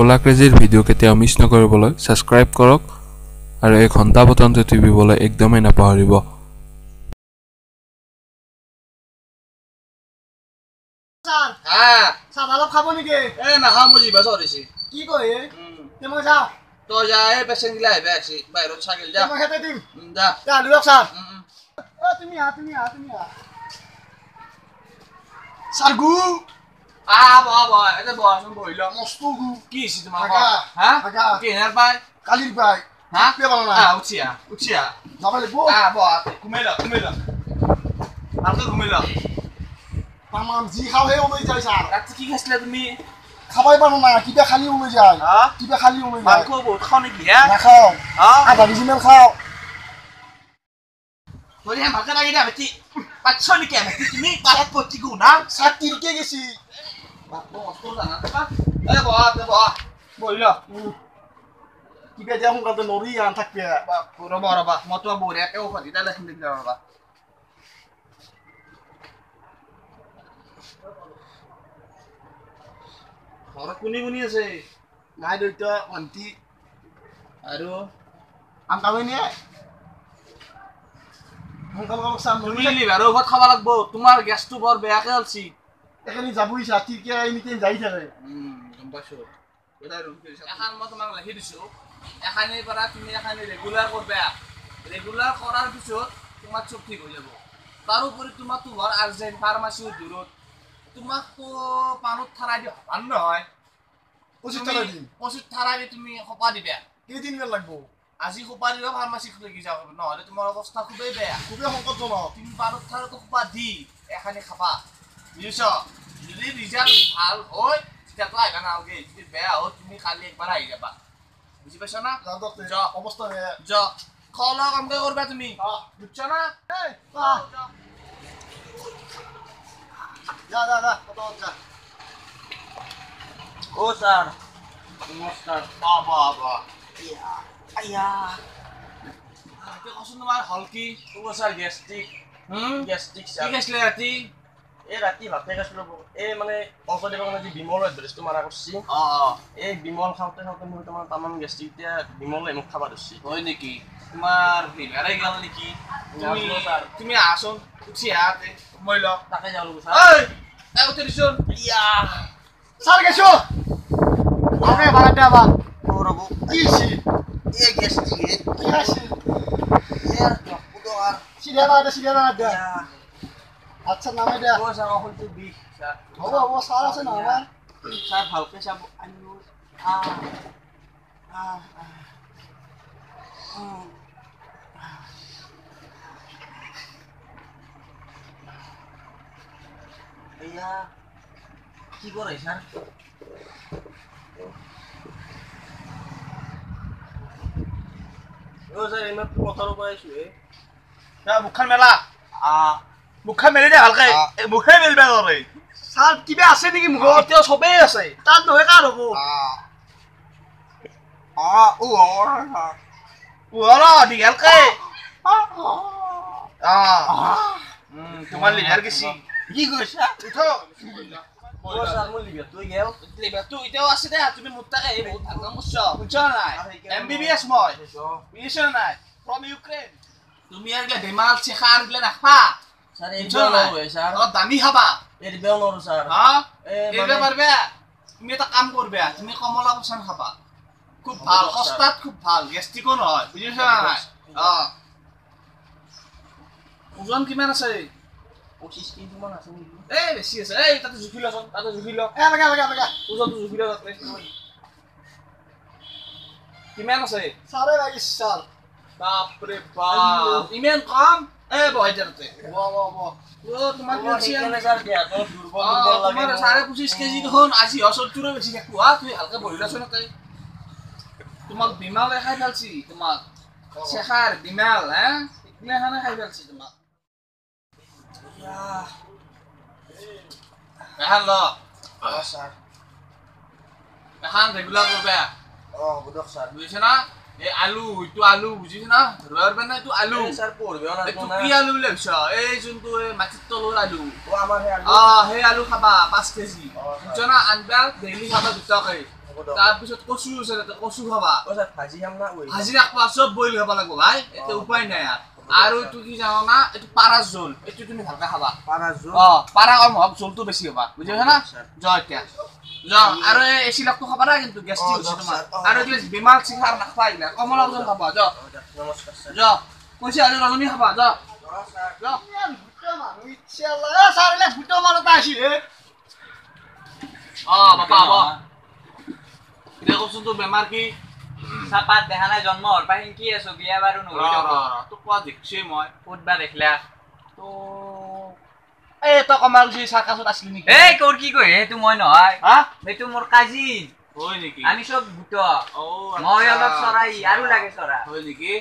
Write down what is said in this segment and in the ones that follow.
ওলা ক্ৰেজিৰ ভিডিঅ' কেতিয়াও মিছ নকৰিবলৈ ছাবস্ক্ৰাইব কৰক আৰু এই ঘণ্টা বটনটো টিপিবলৈ একদমেই নাপাহৰিব। চাহ খাব নেকি? নাখাওঁ মই জিভা চৰিছে। কি কয় মই যাওঁ। তই যা পেচেণ্ট গিলা আহিব আছে বাহিৰত চাগিল যা মই খেতে দিম যা আলু ৰখ ছাৰ। তুমি আহ ছাৰ গু এটা বহাচোন বহি ল। মস্তো গু কি হৈছে তোমাৰ হা কেনেৰ পাই কালিৰ পাই উঠিয়া যাব লাগিব ঘুমাই ল ভালকে ঘুমাই ল। তামান যি খাওঁ সেই ওলাই যায় ছাৰ। ৰাতি কি খাইছিলা তুমি? খাবাই পাৰো না কিবা খালি ওলাই যায় কিবা খালি ওলাই যায়। মাংস বহুত খাওঁ নেকি? নাখাওঁ আধা কেজিমান খাওঁ। ভালকে লাগি দিয়া বেটি পাচ্ছ নেকি তুমি পাছত পতি গো না ছাৰ তিলকে গেছি বহি ল। কিবা দিয়া সোনকালে নৰি আন থাকবে ৰবা মই তোমাক বঢ়িয়াকে ঔষধ এটা লেখি দিম ৰবা। ঘৰত কোনি আছে? নাই দেউতা ভণ্টি আৰু আম খাবই নিয়ে সোনকালে চাম তুমি লিভাৰৰ ঔষধ খাব লাগিব। তোমাৰ গেছটো বৰ বেয়াকে হলছি। এখানি যাবই ছাৰ তিলকে এনিটাইম যাই থাকে। গম পাইছো। এখন মই তোমাক লিখি দিছো। এখানিৰ পৰা তুমি এখানি ৰেগুলাৰ কৰবা। ৰেগুলাৰ কৰাৰ পিছত তোমাৰ চব ঠিক হৈ যাব। তাৰোপৰি তোমাৰতো ঘৰ আৰ্জেণ্ট ফাৰ্মাচীৰ দূৰত। তোমাকতো পানত থাৰাই দি ভাল নহয়। পঁচিত থাৰাই দি তুমি সোপা দিবা। কেইদিনমান লাগব? আজি সোপা দিবা ফাৰ্মাচীত লাগি যাব নহ'লে তোমাৰ অৱস্থা খুবেই বেয়া। খুবেই সংকটজনক। তুমি পানত থাৰাটো সোপা দি এখানি খাবা বুজিছ। যদি ৰিজাল্ট ভাল হয় তেতিয়াতো আহিবা নালাগে। যদি বেয়া হয় তুমি কালি একবাৰ আহি যাবা বুজি পাইছ না? অৱস্থা খোৱা লোৱা কামকে কৰবা তুমি বুজছ না? ও স্যাৰ নমস্কাৰ। কচোন তোমাৰ হল কি? স্যাৰ গ্যাস্ট্ৰিক কি খাইছিলে ৰাতি? ৰাতি ভাতে খাইছিলো। মানে অংকদেৱৰ কাৰণে যি বিমল এড্ৰেছটো মাৰা কৰিছি এই বিমল খাওঁতে মোৰ তোমাৰ তামান গ্যাস্ট্ৰিক এতিয়া বিমলে মোক খাব ধৰিছি। হয় নেকি? তোমাৰ লিভাৰে গেল নেকি? তুমি আহচোন উঠি আহাতে মই ল তাকে যাওঁ উঠি দিছোন ছাৰ গেছো আগে বাগাতে আবাৰ ৰ'ব কি ছি এই গ্যাস্ট্ৰিক কি আছে ইয়াৰ ডক্টৰ সিধা বাগাতে আচ্ছা নামে দে ও স্যাৰ অকলটো বিষ স্যাৰ হ'ব ছাৰ আছে না আমাৰ স্যাৰ ভালকে চাব আনিও এয়া কি কৰে স্যাৰ? ও স্যাৰ এমে পথাৰৰ পৰা আইছো মুখখন মেলা মুখখন মেলি দে ভালকে মুখে মেলিবা নৰে। ছাৰ কিবা আছে নেকি মুখত? এতিয়া চবেই আছে তাত নহয় কাৰ হ'ব? দীঘালকে তোমাৰ লিভাৰ গেছি। কি কৈছা? ও স্যাৰ মোৰ লিভাৰটো গেল। লিভাৰটো এতিয়াও আছে দে। তুমি মোৰ তাকে বহুত ভাল কাম কৰিছ বুজছ নাই? MBBS মই বুজিছ নাই? From Ukraine. তুমি আৰু বেমাৰ চেখা আৰু এইবিলাক নাখবা। স্যাৰ এইটো নহয় স্যাৰ দামী খাবা এৰিবও নোৱাৰো স্যাৰ। এইবাৰ পাৰবা। তুমি এটা কাম কৰবা তুমি কমলা পচন খাবা খুব ভাল সস্তাত খুব ভাল গেষ্ট্ৰিকো নহয় বুজিছ নাই? ওজন কিমান আছে? 25 কেজি মান আছে নেকি? বেছি আছে। তাতে জুখি লচোন তাতে জুখি ল ওজনটো জুখি ল তাতে কিমান আছে? ছাৰে লাগিছ ছাৰ বাপৰে বাপ ইমান কম। বহাই দিয়া তাতে তোমাৰ দুৰ্বল লাগে। 25 কেজি দেখোন আজি 70 বেছি থাকো তুমি ভালকে বহি লৈছো তাতে। তোমাক বিমালে খাই পেলছি তোমাক চেখাৰ বিমাল এইগিলাখানে খাই পেলছি তোমাক। এখন ল স্যাৰ এখন ৰেগুলাৰ কৰবা হ'ব দিয়ক স্যাৰ। বুজিছ না? এই আলু এইটো আলু বুজিছ না? ধৰিব না এইটো আলু স্যাৰ পঢ়িবও এইটো নালাগে কি আলু বুলি ভাবিছ? এই যোনটো মাটিৰ তলৰ আলু ও আমাৰ হে আলু সেই আলু খাবা 5 কেজি বুজিছ না? আনবা ডেইলি খাবা 2 টাকে তাৰপিছত কচু আছে তাতে কচু খাবা ও স্যাৰ ভাজি খাম না ওই ভাজি ৰাখবা চব বইল খাব লাগিব ভাই এতে উপায় নাই আৰু এইটো কি জানো না এইটো পাৰাৰ জোল এইটো তুমি ভালকে খাবা পাৰা জোল পাৰা কম হওক জোলটো বেছি হ'বা বুজিছা না যোৱা এতিয়া যোৱা আৰু এই চিলাকটো খাবা না কিন্তু গেষ্ট্ৰিক হৈছে তোমাৰ আৰু এইগিলা বেমাৰ চিখাৰ নাখাবা এইগিলা কমলা ওজন খাবা যোৱা নমস্কাৰ স্যাৰ যোৱা কৈছে আৰু ৰজনী খাবা যোৱা যোৱা মানুহ ইচ্ছা ছাৰ এলে ভূতৰ মানতা আছিল হে বাবা হ'ব এতিয়া কচোন তোৰ বেমাৰ কি চাপাত দেখা নাই জন্ম হল পাই কি আছো বিয়া বাৰু নহৈ তোক কোৱা দেখিছে মই ক'তবা দেখলা তো এই তই কমাল গৈছে চাৰ্কাছত আছিলি নেকি এই কোৰ কি কয় এইটো মই নহয় হা এইটো মোৰ কাজিন হয় নেকি আমি সব ভূত অ' মই অলপ চৰাই আৰু লাগে চৰা হয় নেকি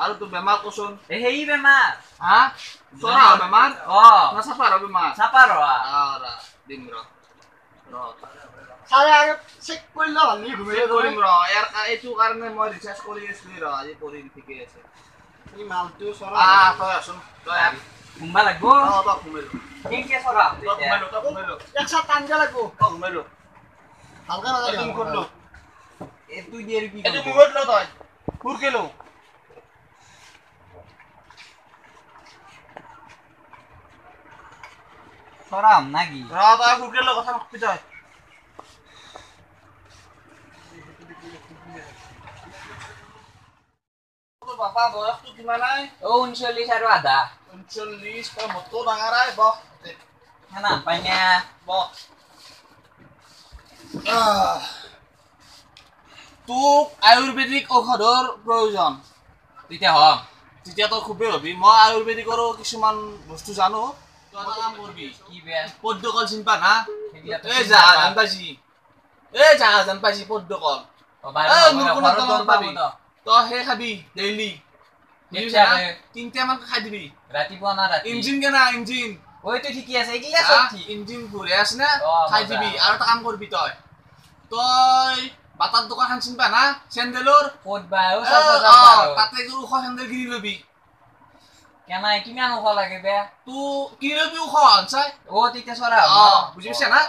আৰু তোৰ বেমাৰ কচোন সেই বেমাৰ হা চৰা বেমাৰ না চাপাৰ বেমাৰ চাপাৰ দিম ছাৰে আগে চেক কৰি লওঁ ভালনি ঘূৰি কৰিম এইটো কাৰণে মই ৰিচাৰ্জ কৰি আছিলো আজি কৰিম ঠিকে আছে এই মালটো চৰা তই আছোন তই ঘুমবা লাগব তই ঘুমাইলো কেনকে চৰা তই ঘুমাইলো এক চাত টানকে লাগব তই ঘুমাইলো ভালকে নালাগে তুমি কৰিলো এইটো দিয়ে কি এইটো মুখত ল তই ফুৰকে ল চৰাম নাকি তই ফুৰকে ল কথা নকবি তই বাবা বয়সটো কিমান নাই 39 আৰু আধা 39 তই মতো ডাঙৰ আই বহ খানা পাইনা বহ তোক আয়ুৰ্বেদিক ঔষধৰ প্ৰয়োজন তেতিয়া হম তেতিয়া তই খুবেই হবি মই আয়ুৰ্বেদিকৰো কিছুমান বস্তু জানো তই এটা কাম কৰবি কি বেয়া পদ্মকল চিন পা না সেইবিলাকতো এই চিনি যা নাপাওঁ। জান পাইছি পদ্মকল বাৰু মোৰ কোনো ঘৰত তলত গম পাবি পাব তই সেই খাবি ডেইলি কেতিয়াকে? 3টা মান খাই দিবি ৰাতিপুৱা না ৰাতি ইঞ্জিন কেনা ইঞ্জিন ওইটো ঠিকি আছে এইগিলা সব ঠিক ইঞ্জিন ঘূৰে আছে না অ', খাই মজা। দিবি আৰু এটা কাম কৰবি তই বাটাৰ দোকান খান চিন পা না চেণ্ডেলৰ ক'তবা ও সব তাতে এযোৰ ওখ চেণ্ডেল কিনি লবি কেনাই কিমান ওখ লাগে বে তো কিনি লবি ওখ চাই ও তেতিয়া চৰা বুজি পাইছা না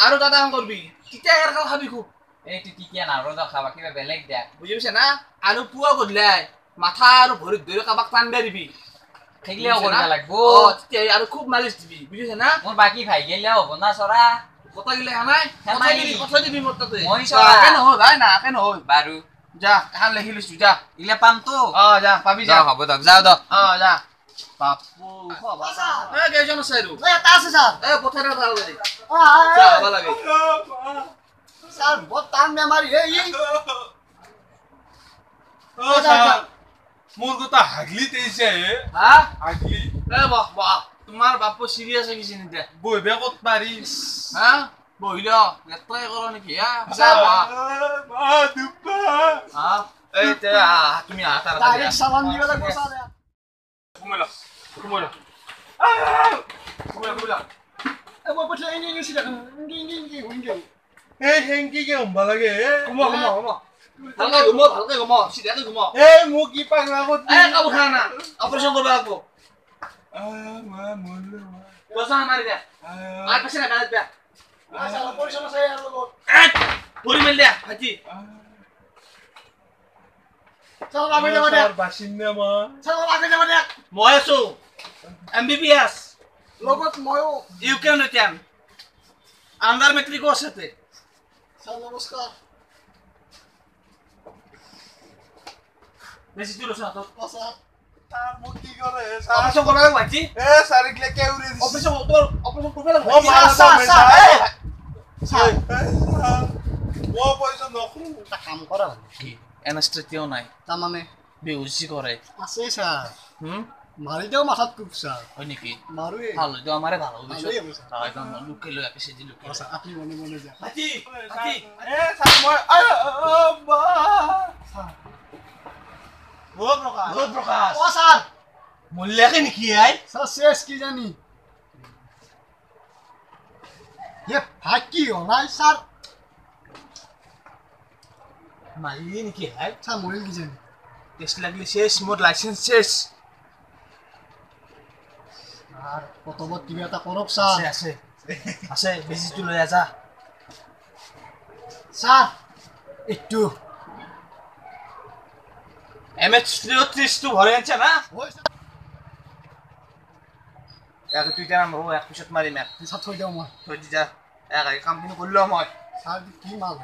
আৰু এটা কাম কৰবি তেতিয়া এৰকাল খাবি খুব এইটো তেতিয়া নাৰো খাবা কিবা বেলেগ দিয়া বুজি পাইছা না আৰু পুৱা গধূলাই মাথা আৰু ভৰিত ধৰি কাবাক টান দে দিবি সেইগিলাও কৰিব লাগব তেতিয়া আৰু খুব মালিচ দিবি বুজিছা না মোৰ বাকী ভাই গেলিয়াও হ'ব না চৰা কথা গিলা নাই কথা দিবি মোৰ তাতে মই চৰা। কে নহয় ভাই না কে নহয় বাৰু যা এখন লিখি লৈছো যা ইগিলা পামতো যা পাবি যা হ'ব দক যাও দক যা বাপু কেইজন আছে আৰু এটা আছে ছাৰ পথাৰ ভাল লাগে অ যা হ'ব লাগে ছাৰ বহুত টান বেমাৰী হে ই মোৰ কথা হাগলি তেইছে হা হাগলি বাহ বাহ তোমাৰ বাপু চিৰিয়াছ হৈ গৈছে নেকি বহিবে ক'ত পাৰি হা বহিল লেট্ৰাই কৰ নেকি যা এই তুমি ডাইৰেক্ট চালান দিব লাগিব ছাৰে মই পঠিয়াই এনে গৈছি এই হেংকিকে হম্বা লাগে ভালকে ঘুম চিধাকে ঘুম এই মোক কি পাগলা ক'ত কাপোৰ খানা না অপাৰেশ্যন কৰিব লাগিব পইচা মাৰি দে আর পাশে না গাড়ি দে পরি মেল দে হাজি চল আগে যাব দে বাসিন্দা মা চল আগে যাব দে মই আছো এমবিবিএস লগত ময়ো ইউক্রেন আন্ডার মেট্রিকও আছে তে চল নমস্কাৰ বেশি দূৰ আছে তো ছাৰ মোক কি কৰে অপাৰেশন কৰা লাগবে হাজি এ সাৰিকলে কে উড়ে দিছে অপাৰেশন তোৰ অপাৰেশন কৰবে লাগবে ও মাৰা ছাৰ ও পয়সা নকু এটা কাম কৰা কি অ্যানেস্থেটিয়াও নাই তাৰমানে বেহুশি কৰে আছে ছাৰ হুম মাৰি দিও মাথাত কুপ ছাৰ হয় নাকি মাৰোৱে ভালো তো আমাৰে ভালো হইছে ভালোই হ'ব ছাৰ তাই কাম লুকে লয়া কেসে দি লুকে ছাৰ আপুনি মনে মনে যা হাজি হাজি এ সাৰ মই বা ও প্ৰকাশ অ ছাৰ মূল্যকে নাকি আই ছাৰ শেষ কি জানি হে ভাই কি হলাই ছাৰ মালি নাকি আই ছাৰ মৰিল কি জানি টেস্ট লাগলে শেষ মোৰ লাইসেন্স শেষ আৰ কতবত কিবা এটা কৰক ছাৰ আছে আছে আছে বেশি তুই লয়া যা স্যার একটু MH-33 ভরে আনছে না ওই এক তুই জানা ও এক পিছত মারি ম্যাপ স্যার থৈ দিওঁ মই থৈ দি যা এক কাম কিন্তু করলো মই স্যার কি মাল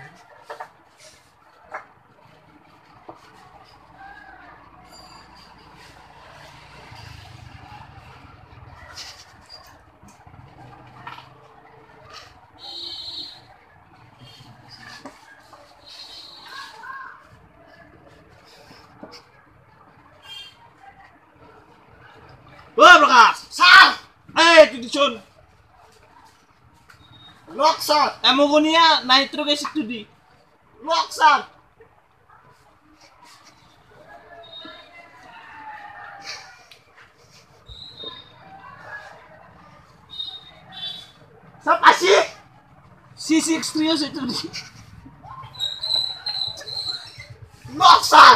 ও প্রকাশ স্যার এই তুই শুন লক স্যার অ্যামোনিয়া নাইট্রিক অ্যাসিড তুই দি লক স্যার স্যার পাইছি C63 আছে তুই দি লক স্যার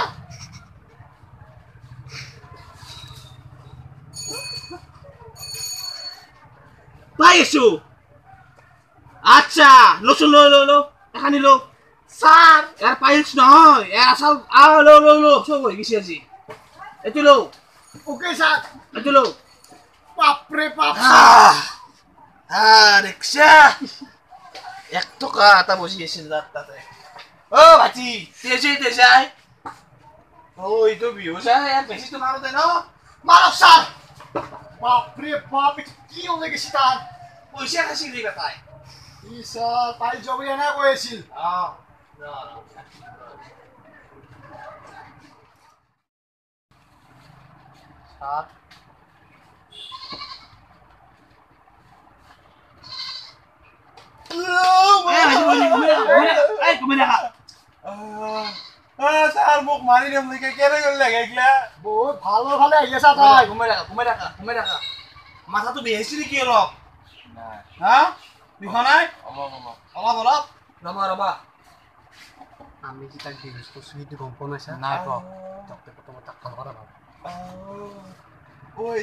পাইছো আচ্ছা লসুন লো এখানে লো স্যার এর পাইলস নহয় এর আসল লো সব হয়ে গেছে আজি এটি লো ওকে স্যার এটি লো বাপরে বাপ রিক্সা 1 টাকা তা বসিয়েছিল তাতে ও ভাতি তেজাই ওই তো বিহসা আর বেশি তো মারো দেয় না মারক স্যার বাপরে বাপ এটা কি হয়ে গেছে তার পয়সা খাসি দিবে তাই ই স্যার পাই জবে এনে কইছিল স্যার স্যার মোক মাৰি দিম নেকি কেনে গ'ল লাগে এইগিলা বহুত ভালো ভালো আইছে স্যার তাই ঘুমাই রাখা মাথাটো বেহেছি নেকি অলপ হা বিষা নাই অলপ ৰবা আমি কি তাক ডিভিজ কৰছি কিন্তু গম পোৱা নাই স্যাৰ নাই পোৱা ডক্টৰ প্ৰথমে তাক ভাল কৰা ভাব ওই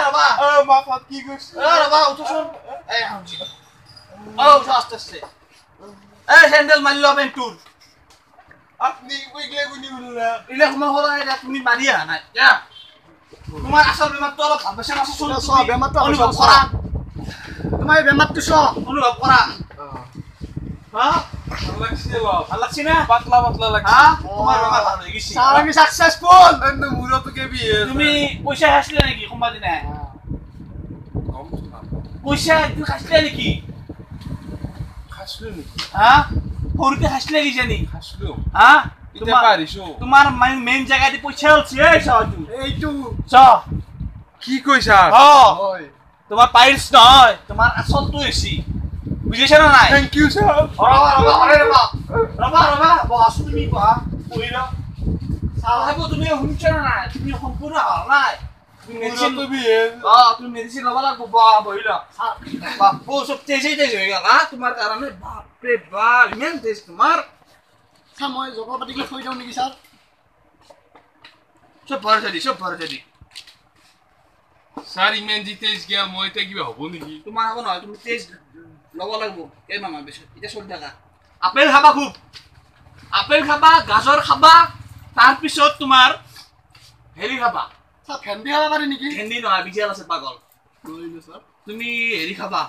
ৰবা মাথাত কি গৈছে ৰবা উঠোচোন এই হাউজি আস্তে স্যান্ডেল মারি লো পেন্টুর আপনি ওইগিলা গুনি বললা ইলে সময় হল তুমি মারি আহা নাই তোমার আসল বেমারটো অলপ ভাবছে না শুন সব বেমারটা অনুভব করা তোমার এই বেমারটো সব অনুভব করা হ্যাঁ ভাল লাগছে অলপ ভাল লাগছে না পাতলা পাতলা লাগছে হ্যাঁ তোমার বেমার ভালো হয়ে গেছে স্যার আমি সাকসেসফুল এন্ড মুরতো কে বিয়ে তুমি পয়সা খাইছিলে নাকি কোনবা দিনা পয়সা একদিন খাইছিলে নাকি খাসলো নেকি হ্যাঁ সৰুতে খাইছিলে কি জানি খাসলো হ্যাঁ ইটা পাৰিছো তোমার মেইন জায়গাতে পয়সা হচ্ছে এই সহজু এইটো চ কি কইছা হয় তোমার পাইলস নহয় তোমার আসলটো এসি বুঝিছ না নাই থ্যাংক ইউ স্যার ৰবা বস তুমি কোৱা কইরা সাহেব তুমি শুনছ না নাই তুমি সম্পূর্ণ হল নাই তুমি মেডিসিন মুরতো বিয়ে তুমি মেডিসিন লব লাগব বহিলা বাপু সব তেজে হয়ে গেল তোমার কারণে বাপরে বাপ ইমান তেজ তোমার স্যার মই জগৰ পাতিকে থৈ দিওঁ নেকি স্যার সব ভরসা দি স্যার ইমান জি তেজ গিয়া মই তে কিবা হব নেকি তোমার হব নহয় তুমি তেজ লব লাগব এই মামা বেশি এটা চলি থাকা আপেল খাবা খুব আপেল খাবা গাজর খাবা তার পিছত তোমার হেৰি খাবা স্যাৰ ফেন্দি খাব পাৰি নেকি ভেন্দি নহয় বিজাল আছে পাগল নইলো স্যাৰ তুমি হেৰি খাবা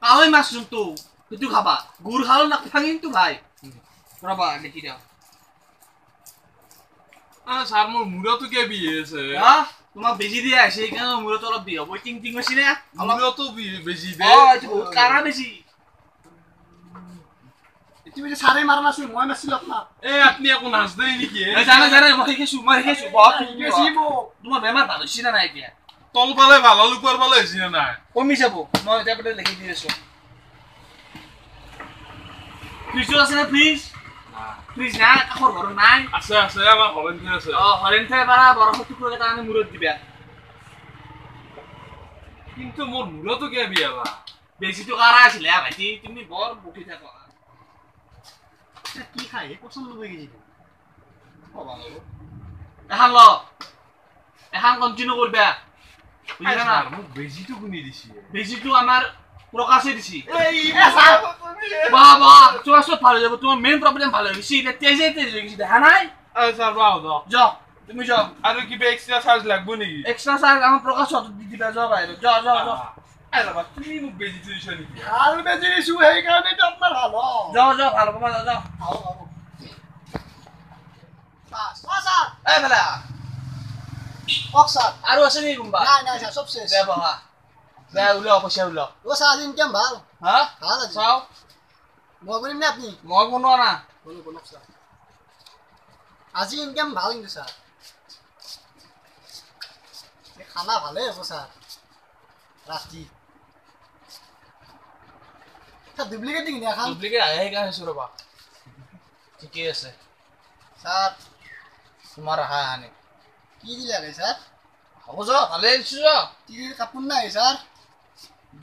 কাৱৈ মাছ যোনটো সেইটো খাবা গুড় খালো নাখাঙি কিন্তু ভাই ৰবা দেখি দিওঁ স্যাৰ মোৰ মুৰতো কে বিয়ে আছে তোমাক বেজি দিয়া আছে সেইকাৰণে মূৰত অলপ বিহ হ'ব টিং টিং হৈছে নে মুৰতো বেজি দে এইটো বহুত কাৰা বেছি তুমি যে স্যারে মারা নাছিল মই নাছিল আপনার এ আপনি এখন নাচ দেই নেকি জানা মই শিকিছো বহুত বেছিব তোমাৰ বেমাৰ ভাল হৈছে না নাই এতিয়া তল পালে ভাল হল উপর পালে হইছি না নাই কমি যাব মই এতিয়া পটে লিখি দি আছো ফ্ৰিজ আছে না ফ্ৰিজ নাই কাষৰ ঘৰত নাই আছে আছে আমাৰ হলেন আছে হৰেণ ঠাই পাৰা বৰফৰ টুকুৰা এটা আনি মূৰত দিবা কিন্তু মোৰ মুৰতো কে বিয়ে বা বেজিটো কাৰা আছিলে ভাইটি তুমি বৰ বকি থাকা কি খাই পছন্দ হৈ গেছি এখন কন্টিনিউ করবা বুঝলা না মোক বেজিটো কোনি দিছি বেজিটো আমার প্রকাশে দিছি এই স্যার বাবা তোমার সব ভালো যাবে তোমার মেইন প্রবলেম ভালো হয়েছে এটা তেজে তেজে গেছে দেখা নাই স্যার বাও দাও যাও তুমি যাও আৰু কিবা এক্সট্ৰা চাৰ্জ লাগব নেকি এক্সট্ৰা চাৰ্জ আমাৰ প্ৰকাশ হতে দি দিবা যাও বাইৰে যাও যাও যাও আৰে বাবা তুমি মোক বেজি দিছ নেকি ভাল বেজি দিছো সেইকাৰণে তো আপোনাৰ ভালো যাও যাও ভালো কমা যাও যাও স্যাৰ এই বেলা কক স্যাৰ আৰু আছে নি কোনবা নাই নাই স্যার সব শেষ দে বাবা দে উলাও পয়সা উলাও ও স্যার আজি ইনকাম ভাল হ্যাঁ ভাল আজি চাও মই কৰিম নে আপনি মই বনোৱা না বলো বলক স্যার আজি ইনকাম ভাল কিন্তু স্যার খানা ভালে হ'ব স্যার রাতি স্যার ডুপ্লিকেট দিন এখন ডুপ্লিকেট আহে সেইকাৰণে আছো ৰবা ঠিকে আছে স্যাৰ তোমাৰ আহা আনে কি দিলে রে স্যার হ'ব যাও ভালে দিছো যাও টিভির কাপড় নাই স্যার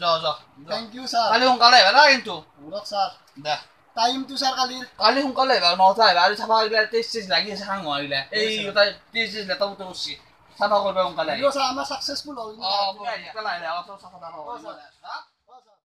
যাও যাও থ্যাংক ইউ স্যার কালি সোনকালে আহিবা না কিন্তু বলক স্যার দে টাইম তো স্যার কালির কালি সোনকালে আহিবা 9টা আহিবা আৰু চাফা কৰিলে টেষ্ট চেষ্ট লাগি আছে খাং আহিলে এই তাই টেষ্ট চেষ্ট লেটা উঠে উঠছি চাফা কৰিবা সোনকালে ভিডিও স্যাৰ আমৰা সাকসেসফুল হল পেলাই আহিলে অলপ চাফা অ, স্যাৰ। হা